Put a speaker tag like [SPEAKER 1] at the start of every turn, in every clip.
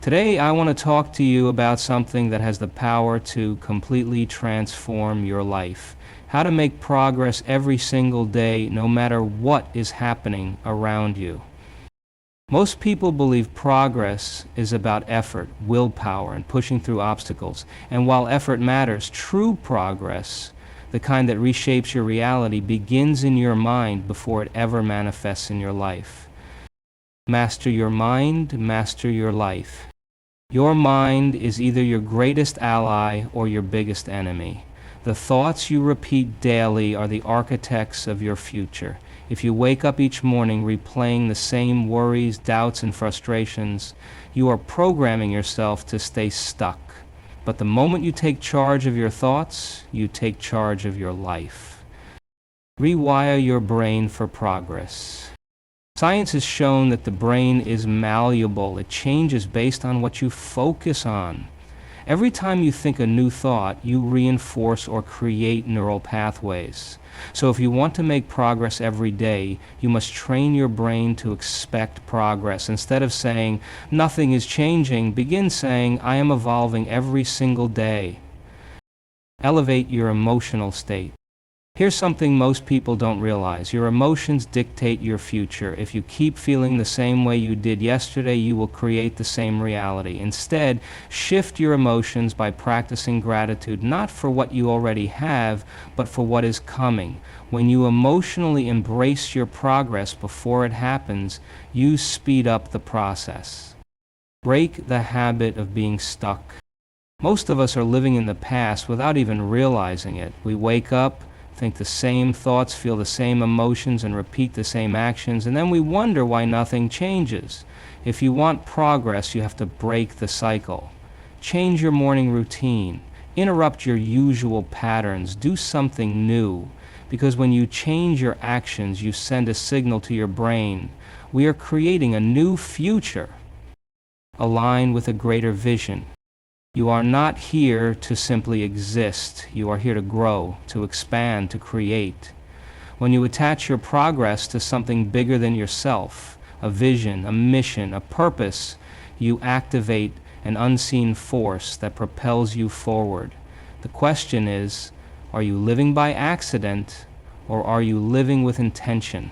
[SPEAKER 1] Today, I want to talk to you about something that has the power to completely transform your life. How to make progress every single day, no matter what is happening around you. Most people believe progress is about effort, willpower, and pushing through obstacles. And while effort matters, true progress, the kind that reshapes your reality, begins in your mind before it ever manifests in your life. Master your mind, master your life. Your mind is either your greatest ally or your biggest enemy. The thoughts you repeat daily are the architects of your future. If you wake up each morning replaying the same worries, doubts, and frustrations, you are programming yourself to stay stuck. But the moment you take charge of your thoughts, you take charge of your life. Rewire your brain for progress. Science has shown that the brain is malleable. It changes based on what you focus on. Every time you think a new thought, you reinforce or create neural pathways. So if you want to make progress every day, you must train your brain to expect progress. Instead of saying, "Nothing is changing," begin saying, "I am evolving every single day." Elevate your emotional state. Here's something most people don't realize. Your emotions dictate your future. If you keep feeling the same way you did yesterday, you will create the same reality. Instead, shift your emotions by practicing gratitude, not for what you already have, but for what is coming. When you emotionally embrace your progress before it happens, you speed up the process. Break the habit of being stuck. Most of us are living in the past without even realizing it. We wake up, think the same thoughts, feel the same emotions, and repeat the same actions, and then we wonder why nothing changes. If you want progress, you have to break the cycle. Change your morning routine. Interrupt your usual patterns. Do something new. Because when you change your actions, you send a signal to your brain. We are creating a new future. Align with a greater vision. You are not here to simply exist. You are here to grow, to expand, to create. When you attach your progress to something bigger than yourself, a vision, a mission, a purpose, you activate an unseen force that propels you forward. The question is, are you living by accident, or are you living with intention?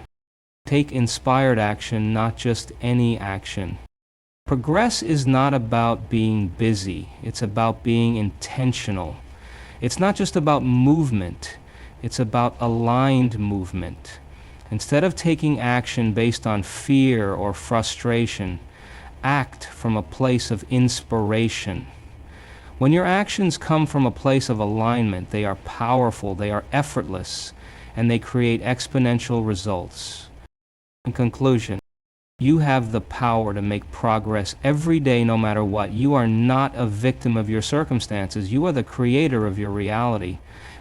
[SPEAKER 1] Take inspired action, not just any action. Progress is not about being busy. It's about being intentional. It's not just about movement. It's about aligned movement. Instead of taking action based on fear or frustration, act from a place of inspiration. When your actions come from a place of alignment, they are powerful, they are effortless, and they create exponential results. In conclusion, you have the power to make progress every day, no matter what. You are not a victim of your circumstances. You are the creator of your reality.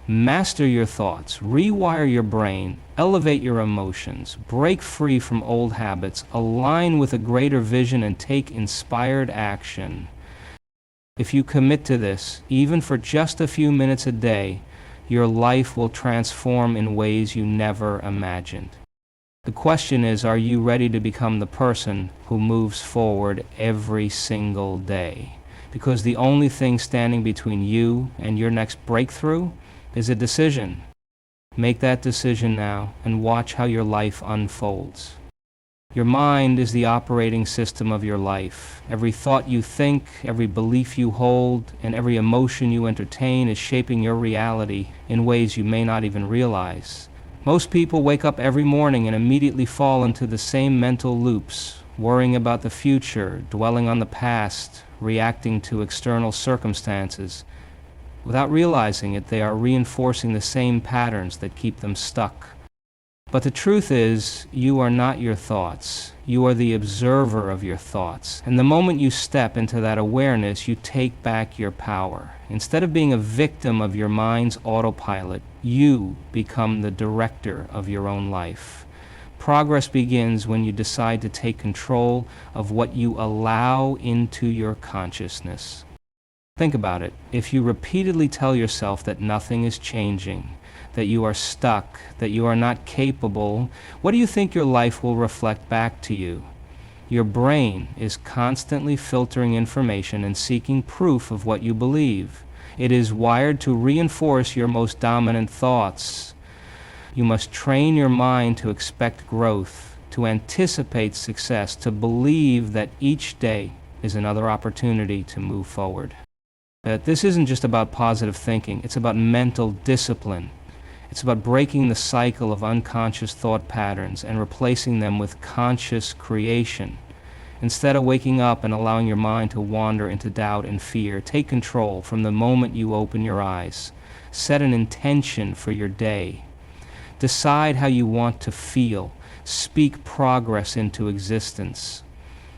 [SPEAKER 1] Master your thoughts, rewire your brain, elevate your emotions, break free from old habits, align with a greater vision, and take inspired action. If you commit to this, even for just a few minutes a day, your life will transform in ways you never imagined. The question is, are you ready to become the person who moves forward every single day? Because the only thing standing between you and your next breakthrough is a decision. Make that decision now and watch how your life unfolds. Your mind is the operating system of your life. Every thought you think, every belief you hold, and every emotion you entertain is shaping your reality in ways you may not even realize. Most people wake up every morning and immediately fall into the same mental loops, worrying about the future, dwelling on the past, reacting to external circumstances. Without realizing it, they are reinforcing the same patterns that keep them stuck. But the truth is, you are not your thoughts. You are the observer of your thoughts. And the moment you step into that awareness, you take back your power. Instead of being a victim of your mind's autopilot, you become the director of your own life. Progress begins when you decide to take control of what you allow into your consciousness. Think about it. If you repeatedly tell yourself that nothing is changing, that you are stuck, that you are not capable, what do you think your life will reflect back to you? Your brain is constantly filtering information and seeking proof of what you believe. It is wired to reinforce your most dominant thoughts. You must train your mind to expect growth, to anticipate success, to believe that each day is another opportunity to move forward. That this isn't just about positive thinking, it's about mental discipline. It's about breaking the cycle of unconscious thought patterns and replacing them with conscious creation. Instead of waking up and allowing your mind to wander into doubt and fear, take control from the moment you open your eyes. Set an intention for your day. Decide how you want to feel. Speak progress into existence.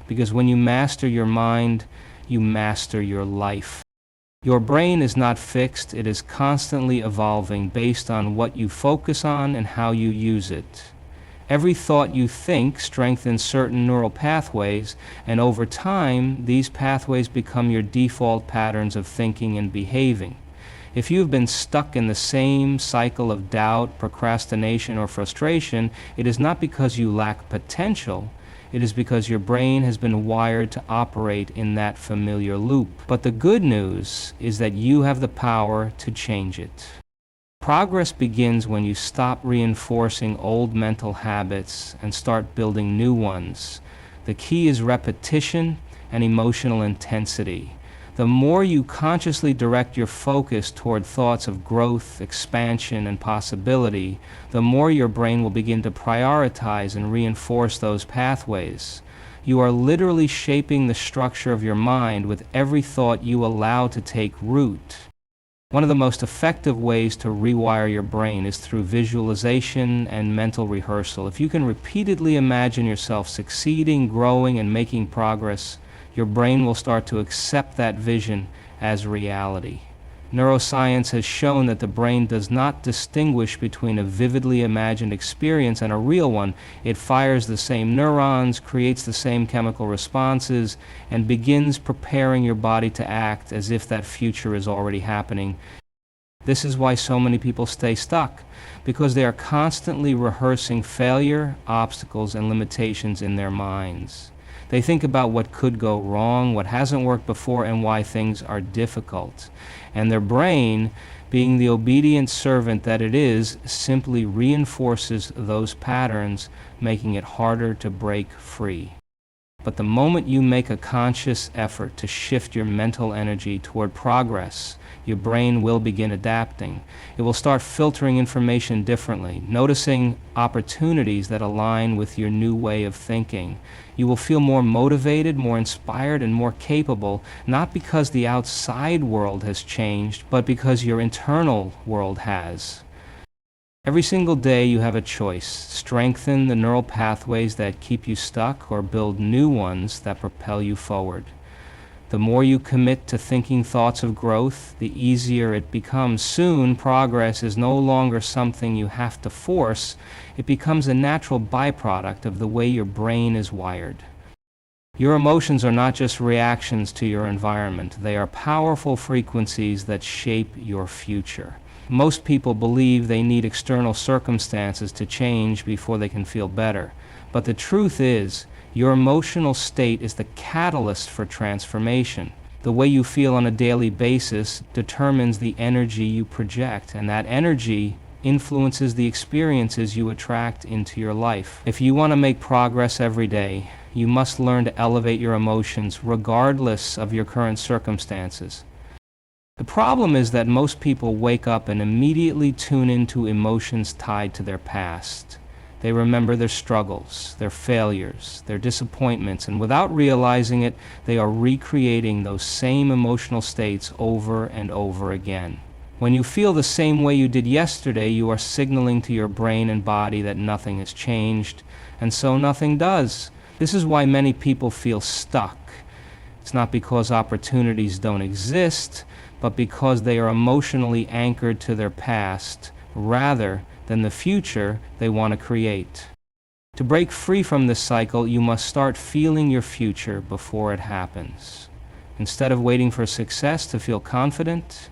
[SPEAKER 1] Because when you master your mind, you master your life. Your brain is not fixed, it is constantly evolving based on what you focus on and how you use it. Every thought you think strengthens certain neural pathways, and over time, these pathways become your default patterns of thinking and behaving. If you've been stuck in the same cycle of doubt, procrastination, or frustration, it is not because you lack potential. It is because your brain has been wired to operate in that familiar loop. But the good news is that you have the power to change it. Progress begins when you stop reinforcing old mental habits and start building new ones. The key is repetition and emotional intensity. The more you consciously direct your focus toward thoughts of growth, expansion, and possibility, the more your brain will begin to prioritize and reinforce those pathways. You are literally shaping the structure of your mind with every thought you allow to take root. One of the most effective ways to rewire your brain is through visualization and mental rehearsal. If you can repeatedly imagine yourself succeeding, growing, and making progress, your brain will start to accept that vision as reality. Neuroscience has shown that the brain does not distinguish between a vividly imagined experience and a real one. It fires the same neurons, creates the same chemical responses, and begins preparing your body to act as if that future is already happening. This is why so many people stay stuck, because they are constantly rehearsing failure, obstacles, and limitations in their minds. They think about what could go wrong, what hasn't worked before, and why things are difficult. And their brain, being the obedient servant that it is, simply reinforces those patterns, making it harder to break free. But the moment you make a conscious effort to shift your mental energy toward progress, your brain will begin adapting. It will start filtering information differently, noticing opportunities that align with your new way of thinking. You will feel more motivated, more inspired, and more capable, not because the outside world has changed, but because your internal world has. Every single day you have a choice: strengthen the neural pathways that keep you stuck or build new ones that propel you forward. The more you commit to thinking thoughts of growth, the easier it becomes. Soon, progress is no longer something you have to force. It becomes a natural byproduct of the way your brain is wired. Your emotions are not just reactions to your environment. They are powerful frequencies that shape your future. Most people believe they need external circumstances to change before they can feel better. But the truth is, your emotional state is the catalyst for transformation. The way you feel on a daily basis determines the energy you project, and that energy influences the experiences you attract into your life. If you want to make progress every day, you must learn to elevate your emotions regardless of your current circumstances. The problem is that most people wake up and immediately tune into emotions tied to their past. They remember their struggles, their failures, their disappointments, and without realizing it, they are recreating those same emotional states over and over again. When you feel the same way you did yesterday, you are signaling to your brain and body that nothing has changed, and so nothing does. This is why many people feel stuck. It's not because opportunities don't exist, but because they are emotionally anchored to their past, rather than the future they want to create. To break free from this cycle, you must start feeling your future before it happens. Instead of waiting for success to feel confident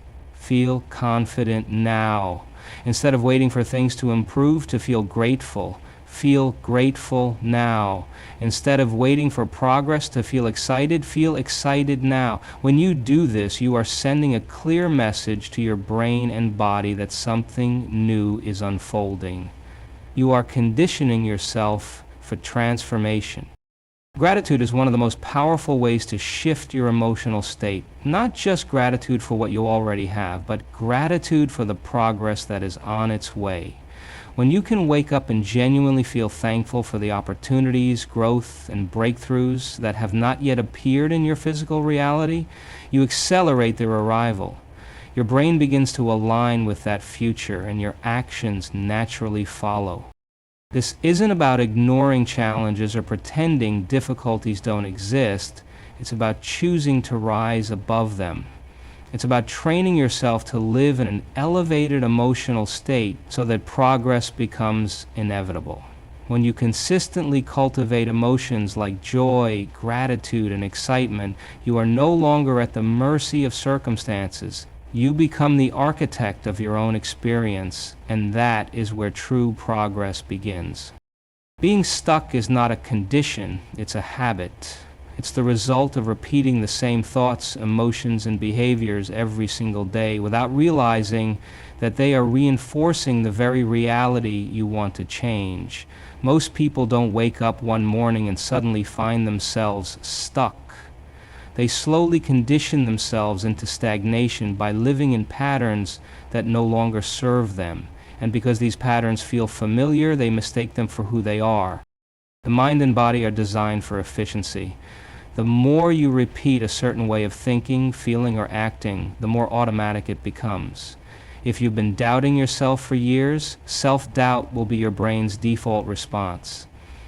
[SPEAKER 1] now. Instead of waiting for things to improve to feel grateful Feel grateful now. Instead of waiting for progress to feel excited now. When you do this, you are sending a clear message to your brain and body that something new is unfolding. You are conditioning yourself for transformation. Gratitude is one of the most powerful ways to shift your emotional state. Not just gratitude for what you already have, but gratitude for the progress that is on its way. When you can wake up and genuinely feel thankful for the opportunities, growth, and breakthroughs that have not yet appeared in your physical reality, you accelerate their arrival. Your brain begins to align with that future, and your actions naturally follow. This isn't about ignoring challenges or pretending difficulties don't exist. It's about choosing to rise above them. It's about training yourself to live in an elevated emotional state so that progress becomes inevitable. When you consistently cultivate emotions like joy, gratitude, and excitement, you are no longer at the mercy of circumstances. You become the architect of your own experience, and that is where true progress begins. Being stuck is not a condition, it's a habit. It's the result of repeating the same thoughts, emotions, and behaviors every single day without realizing that they are reinforcing the very reality you want to change. Most people don't wake up one morning and suddenly find themselves stuck. They slowly condition themselves into stagnation by living in patterns that no longer serve them. And because these patterns feel familiar, they mistake them for who they are. The mind and body are designed for efficiency. The more you repeat a certain way of thinking, feeling, or acting, the more automatic it becomes. If you've been doubting yourself for years, self-doubt will be your brain's default response.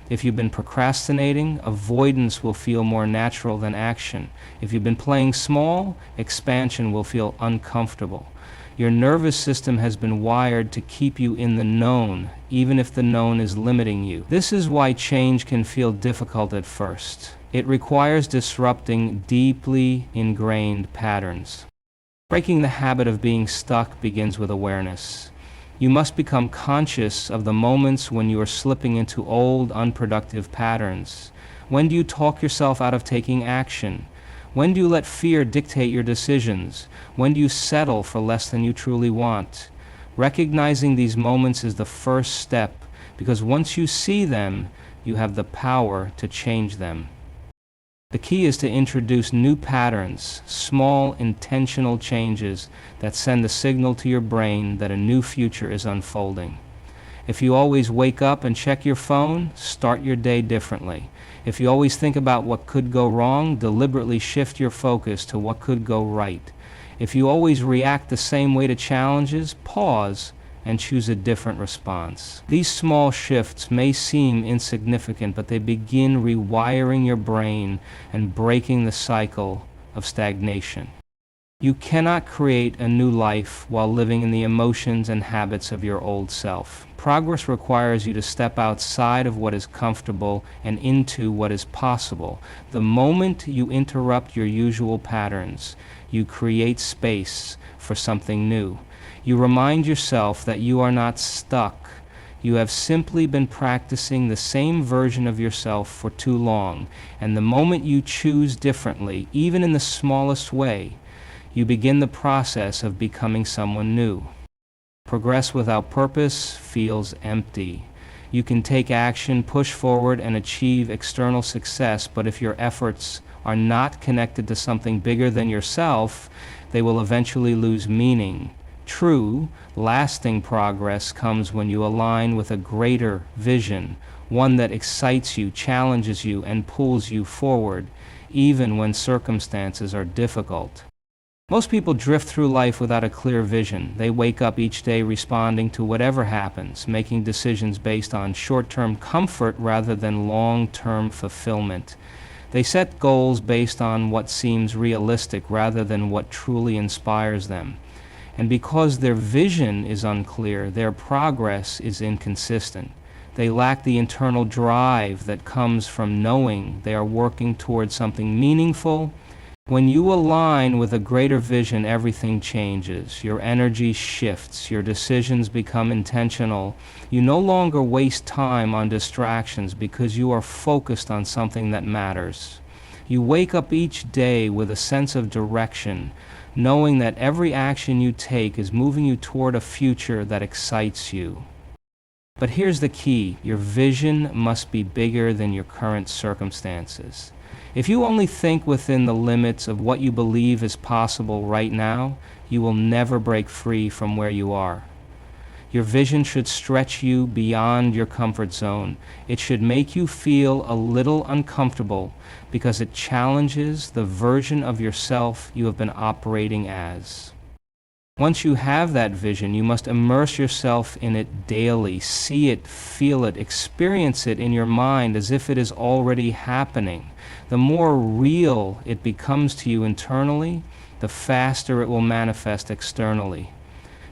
[SPEAKER 1] If you've been procrastinating, avoidance will feel more natural than action. If you've been playing small, expansion will feel uncomfortable. Your nervous system has been wired to keep you in the known, even if the known is limiting you. This is why change can feel difficult at first. It requires disrupting deeply ingrained patterns. Breaking the habit of being stuck begins with awareness. You must become conscious of the moments when you are slipping into old, unproductive patterns. When do you talk yourself out of taking action? When do you let fear dictate your decisions? When do you settle for less than you truly want? Recognizing these moments is the first step, because once you see them, you have the power to change them. The key is to introduce new patterns, small, intentional changes that send a signal to your brain that a new future is unfolding. If you always wake up and check your phone, start your day differently. If you always think about what could go wrong, deliberately shift your focus to what could go right. If you always react the same way to challenges, pause and choose a different response. These small shifts may seem insignificant, but they begin rewiring your brain and breaking the cycle of stagnation. You cannot create a new life while living in the emotions and habits of your old self. Progress requires you to step outside of what is comfortable and into what is possible. The moment you interrupt your usual patterns, you create space for something new. You remind yourself that you are not stuck. You have simply been practicing the same version of yourself for too long, and the moment you choose differently, even in the smallest way, you begin the process of becoming someone new. Progress without purpose feels empty. You can take action, push forward, and achieve external success, but if your efforts are not connected to something bigger than yourself, they will eventually lose meaning. True, lasting progress comes when you align with a greater vision, one that excites you, challenges you, and pulls you forward, even when circumstances are difficult. Most people drift through life without a clear vision. They wake up each day responding to whatever happens, making decisions based on short-term comfort rather than long-term fulfillment. They set goals based on what seems realistic rather than what truly inspires them. And because their vision is unclear, their progress is inconsistent. They lack the internal drive that comes from knowing they are working towards something meaningful When you align with a greater vision, everything changes. Your energy shifts. Your decisions become intentional. You no longer waste time on distractions because you are focused on something that matters. You wake up each day with a sense of direction, knowing that every action you take is moving you toward a future that excites you. But here's the key: your vision must be bigger than your current circumstances. If you only think within the limits of what you believe is possible right now, you will never break free from where you are. Your vision should stretch you beyond your comfort zone. It should make you feel a little uncomfortable because it challenges the version of yourself you have been operating as. Once you have that vision, you must immerse yourself in it daily. See it, feel it, experience it in your mind as if it is already happening. The more real it becomes to you internally, the faster it will manifest externally.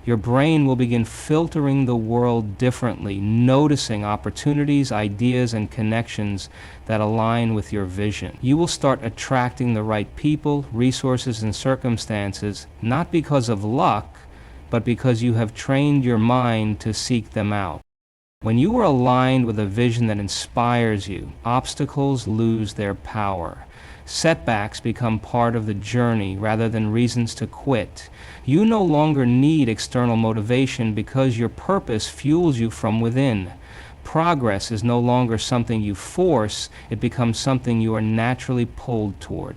[SPEAKER 1] Your brain will begin filtering the world differently, noticing opportunities, ideas, and connections that align with your vision. You will start attracting the right people, resources, and circumstances, not because of luck, but because you have trained your mind to seek them out. When you are aligned with a vision that inspires you, obstacles lose their power. Setbacks become part of the journey rather than reasons to quit. You no longer need external motivation because your purpose fuels you from within. Progress is no longer something you force, it becomes something you are naturally pulled toward.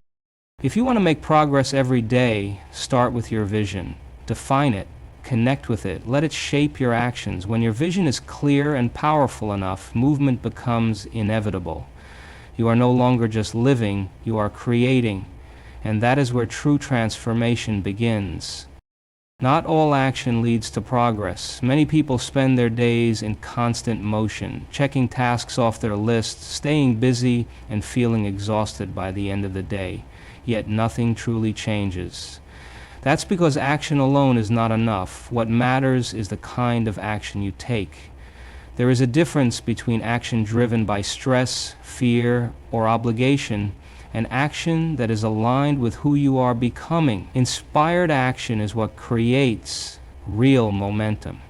[SPEAKER 1] If you want to make progress every day, start with your vision. Define it, connect with it, let it shape your actions. When your vision is clear and powerful enough, movement becomes inevitable. You are no longer just living, you are creating, and that is where true transformation begins. Not all action leads to progress. Many people spend their days in constant motion, checking tasks off their list, staying busy, and feeling exhausted by the end of the day. Yet nothing truly changes. That's because action alone is not enough. What matters is the kind of action you take. There is a difference between action driven by stress, fear, or obligation, and action that is aligned with who you are becoming. Inspired action is what creates real momentum.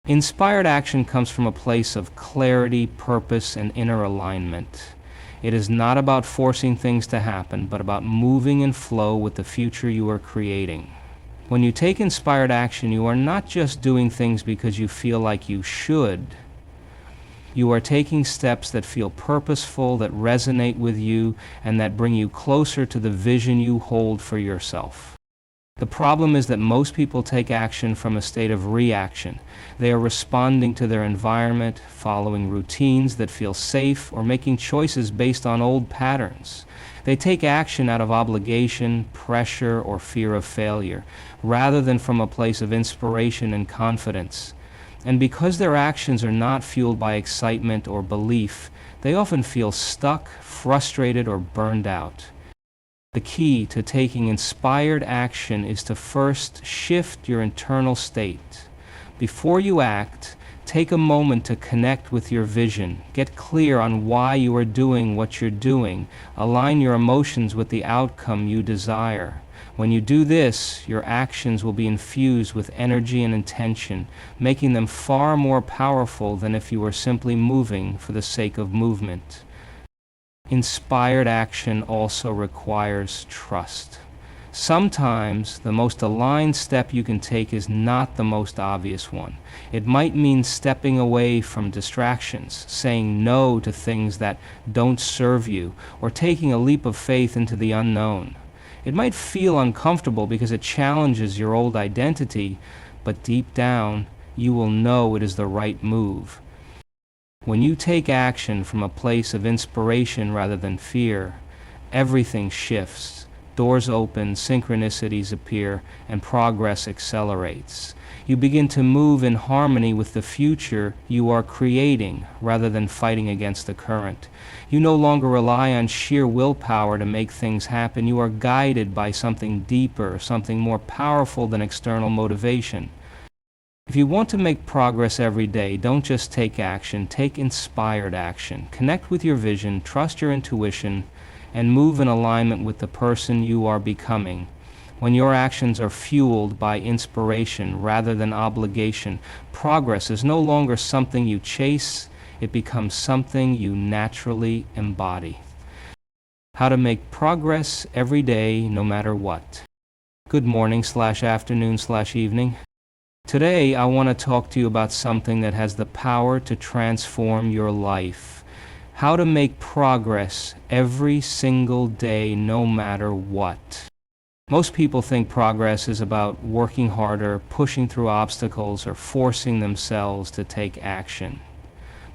[SPEAKER 1] Inspired action comes from a place of clarity, purpose, and inner alignment. It is not about forcing things to happen, but about moving in flow with the future you are creating. When you take inspired action, you are not just doing things because you feel like you should. You are taking steps that feel purposeful, that resonate with you, and that bring you closer to the vision you hold for yourself. The problem is that most people take action from a state of reaction. They are responding to their environment, following routines that feel safe, or making choices based on old patterns. They take action out of obligation, pressure, or fear of failure, rather than from a place of inspiration and confidence. And because their actions are not fueled by excitement or belief, they often feel stuck, frustrated, or burned out. The key to taking inspired action is to first shift your internal state. Before you act, take a moment to connect with your vision. Get clear on why you are doing what you're doing. Align your emotions with the outcome you desire. When you do this, your actions will be infused with energy and intention, making them far more powerful than if you were simply moving for the sake of movement. Inspired action also requires trust. Sometimes the most aligned step you can take is not the most obvious one. It might mean stepping away from distractions, saying no to things that don't serve you, or taking a leap of faith into the unknown. It might feel uncomfortable because it challenges your old identity, but deep down, you will know it is the right move. When you take action from a place of inspiration rather than fear, everything shifts. Doors open, synchronicities appear, and progress accelerates. You begin to move in harmony with the future you are creating rather than fighting against the current. You no longer rely on sheer willpower to make things happen. You are guided by something deeper, something more powerful than external motivation. If you want to make progress every day, don't just take action, take inspired action. Connect with your vision, trust your intuition, and move in alignment with the person you are becoming. When your actions are fueled by inspiration rather than obligation, progress is no longer something you chase, it becomes something you naturally embody. How to make progress every day, no matter what. Good morning/afternoon/evening. Today, I want to talk to you about something that has the power to transform your life. How to make progress every single day, no matter what. Most people think progress is about working harder, pushing through obstacles, or forcing themselves to take action.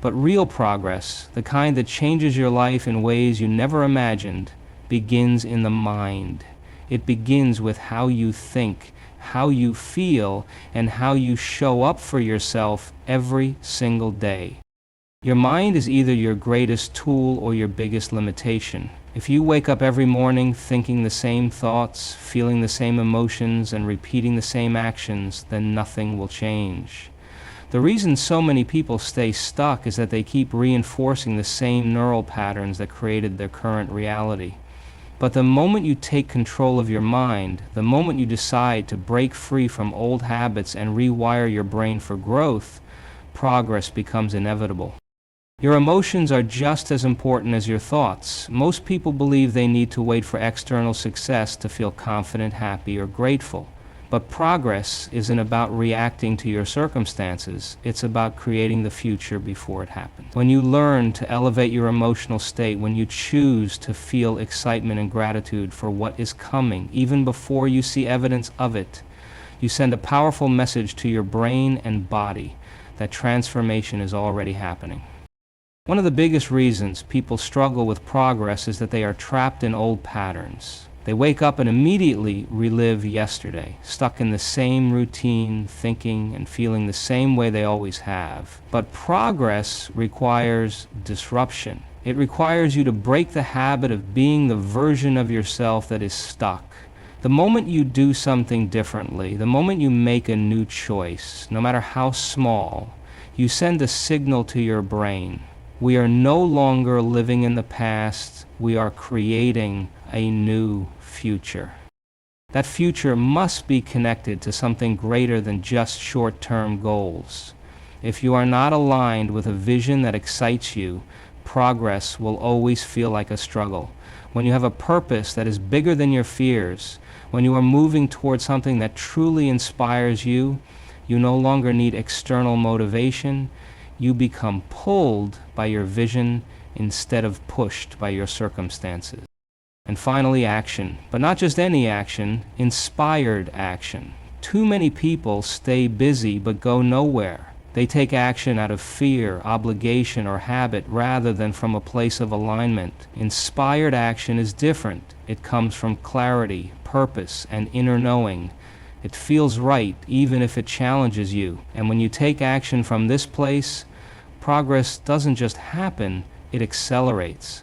[SPEAKER 1] But real progress, the kind that changes your life in ways you never imagined, begins in the mind. It begins with how you think, how you feel, and how you show up for yourself every single day. Your mind is either your greatest tool or your biggest limitation. If you wake up every morning thinking the same thoughts, feeling the same emotions, and repeating the same actions, then nothing will change. The reason so many people stay stuck is that they keep reinforcing the same neural patterns that created their current reality. But the moment you take control of your mind, the moment you decide to break free from old habits and rewire your brain for growth, progress becomes inevitable. Your emotions are just as important as your thoughts. Most people believe they need to wait for external success to feel confident, happy, or grateful. But progress isn't about reacting to your circumstances. It's about creating the future before it happens. When you learn to elevate your emotional state, when you choose to feel excitement and gratitude for what is coming, even before you see evidence of it, you send a powerful message to your brain and body that transformation is already happening. One of the biggest reasons people struggle with progress is that they are trapped in old patterns. They wake up and immediately relive yesterday, stuck in the same routine, thinking and feeling the same way they always have. But progress requires disruption. It requires you to break the habit of being the version of yourself that is stuck. The moment you do something differently, the moment you make a new choice, no matter how small, you send a signal to your brain. We are no longer living in the past, we are creating a new future. That future must be connected to something greater than just short-term goals. If you are not aligned with a vision that excites you, progress will always feel like a struggle. When you have a purpose that is bigger than your fears, when you are moving towards something that truly inspires you, you no longer need external motivation. You become pulled by your vision instead of pushed by your circumstances. And finally, action. But not just any action, inspired action. Too many people stay busy but go nowhere. They take action out of fear, obligation, or habit rather than from a place of alignment. Inspired action is different. It comes from clarity, purpose, and inner knowing. It feels right even if it challenges you. And when you take action from this place, progress doesn't just happen, it accelerates.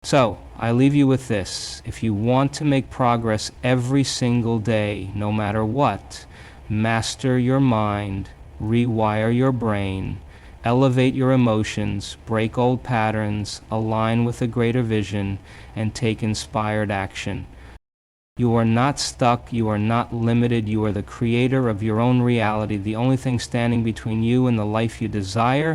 [SPEAKER 1] So, I leave you with this. If you want to make progress every single day, no matter what, master your mind, rewire your brain, elevate your emotions, break old patterns, align with a greater vision, and take inspired action. You are not stuck, you are not limited, you are the creator of your own reality. The only thing standing between you and the life you desire